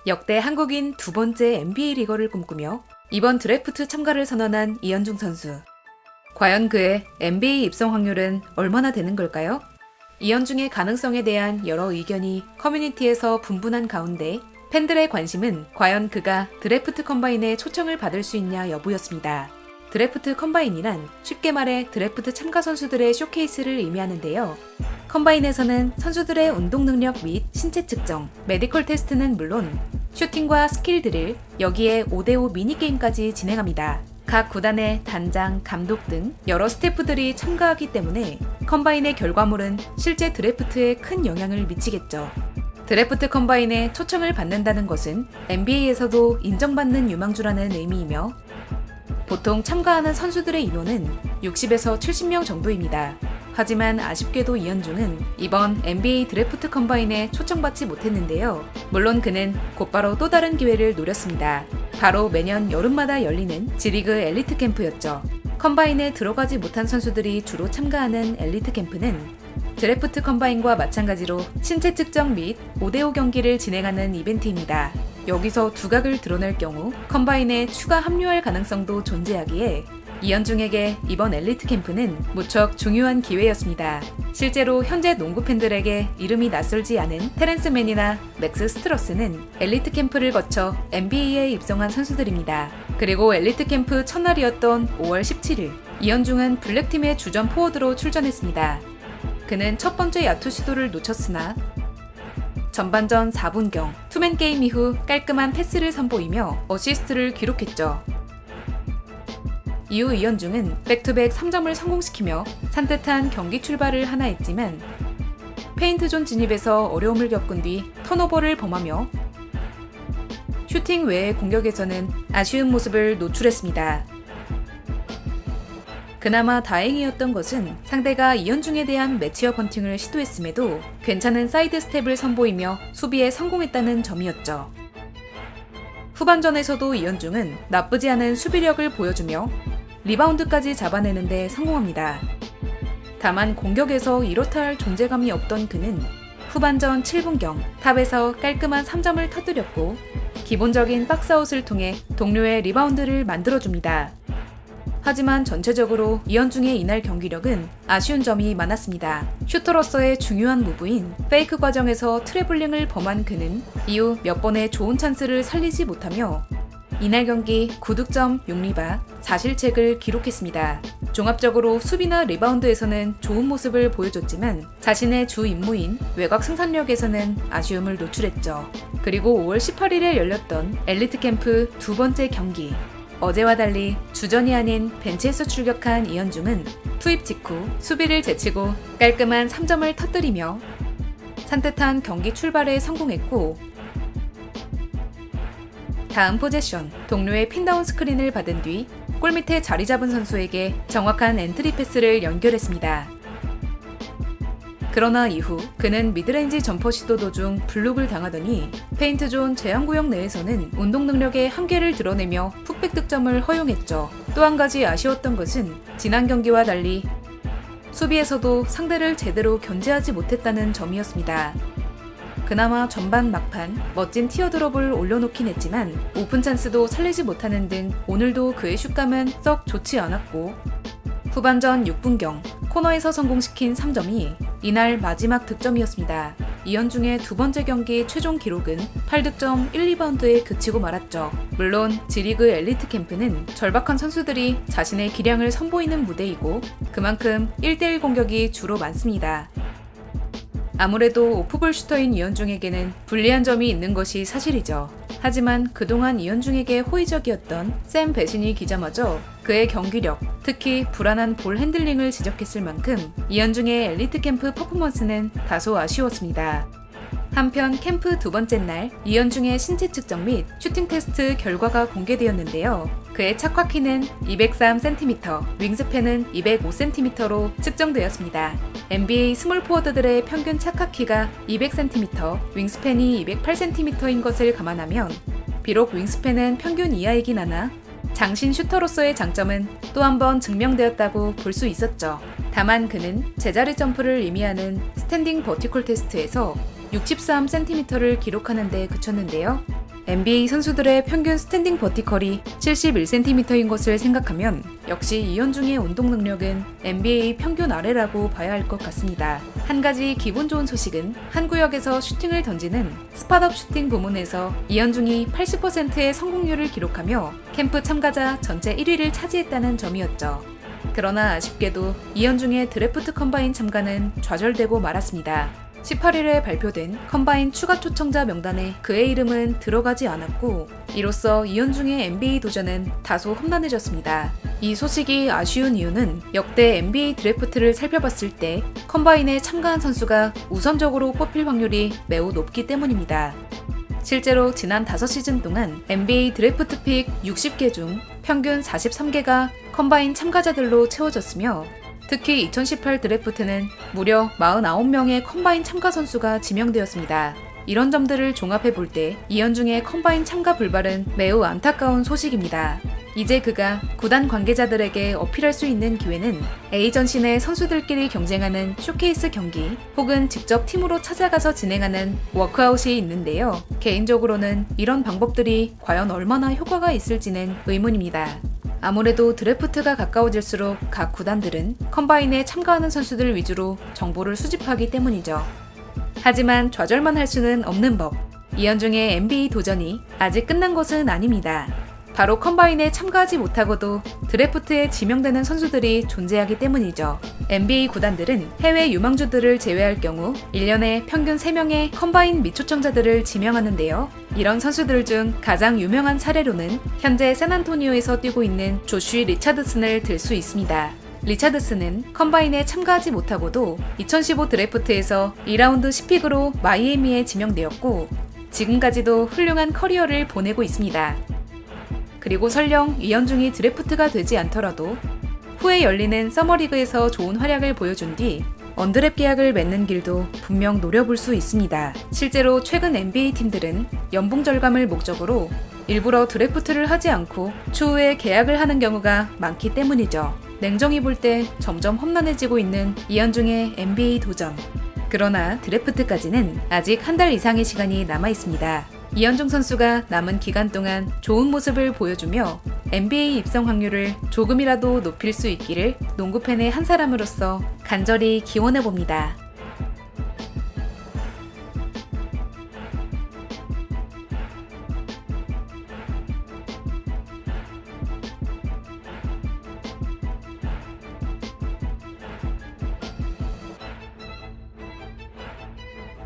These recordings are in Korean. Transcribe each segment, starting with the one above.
역대 한국인 두 번째 NBA 리거를 꿈꾸며 이번 드래프트 참가를 선언한 이현중 선수. 과연 그의 NBA 입성 확률은 얼마나 되는 걸까요? 이현중의 가능성에 대한 여러 의견이 커뮤니티에서 분분한 가운데 팬들의 관심은 과연 그가 드래프트 컴바인에 초청을 받을 수 있냐 여부였습니다. 드래프트 컴바인이란 쉽게 말해 드래프트 참가 선수들의 쇼케이스를 의미하는데요. 컴바인에서는 선수들의 운동 능력 및 신체 측정, 메디컬 테스트는 물론 슈팅과 스킬 드릴, 여기에 5대5 미니게임까지 진행합니다. 각 구단의 단장, 감독 등 여러 스태프들이 참가하기 때문에 컴바인의 결과물은 실제 드래프트에 큰 영향을 미치겠죠. 드래프트 컴바인에 초청을 받는다는 것은 NBA에서도 인정받는 유망주라는 의미이며 보통 참가하는 선수들의 인원은 60에서 70명 정도입니다. 하지만 아쉽게도 이현중은 이번 NBA 드래프트 컴바인에 초청받지 못했는데요. 물론 그는 곧바로 또 다른 기회를 노렸습니다. 바로 매년 여름마다 열리는 G리그 엘리트 캠프였죠. 컴바인에 들어가지 못한 선수들이 주로 참가하는 엘리트 캠프는 드래프트 컴바인과 마찬가지로 신체 측정 및 5대5 경기를 진행하는 이벤트입니다. 여기서 두각을 드러낼 경우 컴바인에 추가 합류할 가능성도 존재하기에 이현중에게 이번 엘리트 캠프는 무척 중요한 기회였습니다. 실제로 현재 농구 팬들에게 이름이 낯설지 않은 테렌스 맨이나 맥스 스트러스는 엘리트 캠프를 거쳐 NBA에 입성한 선수들입니다. 그리고 엘리트 캠프 첫날이었던 5월 17일, 이현중은 블랙팀의 주전 포워드로 출전했습니다. 그는 첫 번째 야투 시도를 놓쳤으나 전반전 4분경 투맨 게임 이후 깔끔한 패스를 선보이며 어시스트를 기록했죠. 이후 이현중은 백투백 3점을 성공시키며 산뜻한 경기 출발을 하나 했지만 페인트존 진입에서 어려움을 겪은 뒤 턴오버를 범하며 슈팅 외의 공격에서는 아쉬운 모습을 노출했습니다. 그나마 다행이었던 것은 상대가 이현중에 대한 매치업 헌팅을 시도했음에도 괜찮은 사이드 스텝을 선보이며 수비에 성공했다는 점이었죠. 후반전에서도 이현중은 나쁘지 않은 수비력을 보여주며 리바운드까지 잡아내는데 성공합니다. 다만 공격에서 이렇다 할 존재감이 없던 그는 후반전 7분경 탑에서 깔끔한 3점을 터뜨렸고 기본적인 박스아웃을 통해 동료의 리바운드를 만들어줍니다. 하지만 전체적으로 이현중의 이날 경기력은 아쉬운 점이 많았습니다. 슈터로서의 중요한 무브인 페이크 과정에서 트래블링을 범한 그는 이후 몇 번의 좋은 찬스를 살리지 못하며 이날 경기 9득점 6리바 4실책을 기록했습니다. 종합적으로 수비나 리바운드에서는 좋은 모습을 보여줬지만 자신의 주 임무인 외곽 생산력에서는 아쉬움을 노출했죠. 그리고 5월 18일에 열렸던 엘리트 캠프 두 번째 경기. 어제와 달리 주전이 아닌 벤치에서 출격한 이현중은 투입 직후 수비를 제치고 깔끔한 3점을 터뜨리며 산뜻한 경기 출발에 성공했고 다음 포제션, 동료의 핀다운 스크린을 받은 뒤 골밑에 자리 잡은 선수에게 정확한 엔트리 패스를 연결했습니다. 그러나 이후 그는 미드레인지 점퍼 시도 도중 블록을 당하더니 페인트존 제한구역 내에서는 운동 능력의 한계를 드러내며 풋백 득점을 허용했죠. 또 한 가지 아쉬웠던 것은 지난 경기와 달리 수비에서도 상대를 제대로 견제하지 못했다는 점이었습니다. 그나마 전반 막판 멋진 티어드롭을 올려놓긴 했지만 오픈 찬스도 살리지 못하는 등 오늘도 그의 슛감은 썩 좋지 않았고 후반전 6분경 코너에서 성공시킨 3점이 이날 마지막 득점이었습니다. 이현중의 두 번째 경기 최종 기록은 8득점 1리바운드에 그치고 말았죠. 물론 G리그 엘리트 캠프는 절박한 선수들이 자신의 기량을 선보이는 무대이고 그만큼 1대1 공격이 주로 많습니다. 아무래도 오프볼 슈터인 이현중에게는 불리한 점이 있는 것이 사실이죠. 하지만 그동안 이현중에게 호의적이었던 샘 베시니 기자마저 그의 경기력, 특히 불안한 볼 핸들링을 지적했을 만큼 이현중의 엘리트 캠프 퍼포먼스는 다소 아쉬웠습니다. 한편 캠프 두 번째 날 이현중의 신체 측정 및 슈팅 테스트 결과가 공개되었는데요. 그의 착화키는 203cm, 윙스팬은 205cm로 측정되었습니다. NBA 스몰 포워드들의 평균 착화키가 200cm, 윙스팬이 208cm인 것을 감안하면 비록 윙스팬은 평균 이하이긴 하나 장신 슈터로서의 장점은 또 한 번 증명되었다고 볼 수 있었죠. 다만 그는 제자리 점프를 의미하는 스탠딩 버티컬 테스트에서 63cm를 기록하는 데 그쳤는데요. NBA 선수들의 평균 스탠딩 버티컬이 71cm인 것을 생각하면 역시 이현중의 운동 능력은 NBA 평균 아래라고 봐야 할 것 같습니다. 한 가지 기분 좋은 소식은 한 구역에서 슈팅을 던지는 스팟업 슈팅 부문에서 이현중이 80%의 성공률을 기록하며 캠프 참가자 전체 1위를 차지했다는 점이었죠. 그러나 아쉽게도 이현중의 드래프트 컴바인 참가는 좌절되고 말았습니다. 18일에 발표된 컴바인 추가 초청자 명단에 그의 이름은 들어가지 않았고 이로써 이현중의 NBA 도전은 다소 험난해졌습니다. 이 소식이 아쉬운 이유는 역대 NBA 드래프트를 살펴봤을 때 컴바인에 참가한 선수가 우선적으로 뽑힐 확률이 매우 높기 때문입니다. 실제로 지난 5시즌 동안 NBA 드래프트 픽 60개 중 평균 43개가 컴바인 참가자들로 채워졌으며 특히 2018 드래프트는 무려 49명의 컴바인 참가 선수가 지명되었습니다. 이런 점들을 종합해 볼 때 이현중의 컴바인 참가 불발은 매우 안타까운 소식입니다. 이제 그가 구단 관계자들에게 어필할 수 있는 기회는 에이전시 내 선수들끼리 경쟁하는 쇼케이스 경기 혹은 직접 팀으로 찾아가서 진행하는 워크아웃이 있는데요. 개인적으로는 이런 방법들이 과연 얼마나 효과가 있을지는 의문입니다. 아무래도 드래프트가 가까워질수록 각 구단들은 컴바인에 참가하는 선수들 위주로 정보를 수집하기 때문이죠. 하지만 좌절만 할 수는 없는 법. 이현중의 NBA 도전이 아직 끝난 것은 아닙니다. 바로 컴바인에 참가하지 못하고도 드래프트에 지명되는 선수들이 존재하기 때문이죠. NBA 구단들은 해외 유망주들을 제외할 경우 1년에 평균 3명의 컴바인 미초청자들을 지명하는데요. 이런 선수들 중 가장 유명한 사례로는 현재 샌안토니오에서 뛰고 있는 조쉬 리차드슨을 들 수 있습니다. 리차드슨은 컴바인에 참가하지 못하고도 2015 드래프트에서 2라운드 10픽으로 마이애미에 지명되었고 지금까지도 훌륭한 커리어를 보내고 있습니다. 그리고 설령 이현중이 드래프트가 되지 않더라도 후에 열리는 서머리그에서 좋은 활약을 보여준 뒤 언드랩 계약을 맺는 길도 분명 노려볼 수 있습니다. 실제로 최근 NBA 팀들은 연봉 절감을 목적으로 일부러 드래프트를 하지 않고 추후에 계약을 하는 경우가 많기 때문이죠. 냉정히 볼 때 점점 험난해지고 있는 이현중의 NBA 도전. 그러나 드래프트까지는 아직 한 달 이상의 시간이 남아 있습니다. 이현중 선수가 남은 기간 동안 좋은 모습을 보여주며 NBA 입성 확률을 조금이라도 높일 수 있기를 농구팬의 한 사람으로서 간절히 기원해봅니다.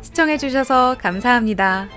시청해주셔서 감사합니다.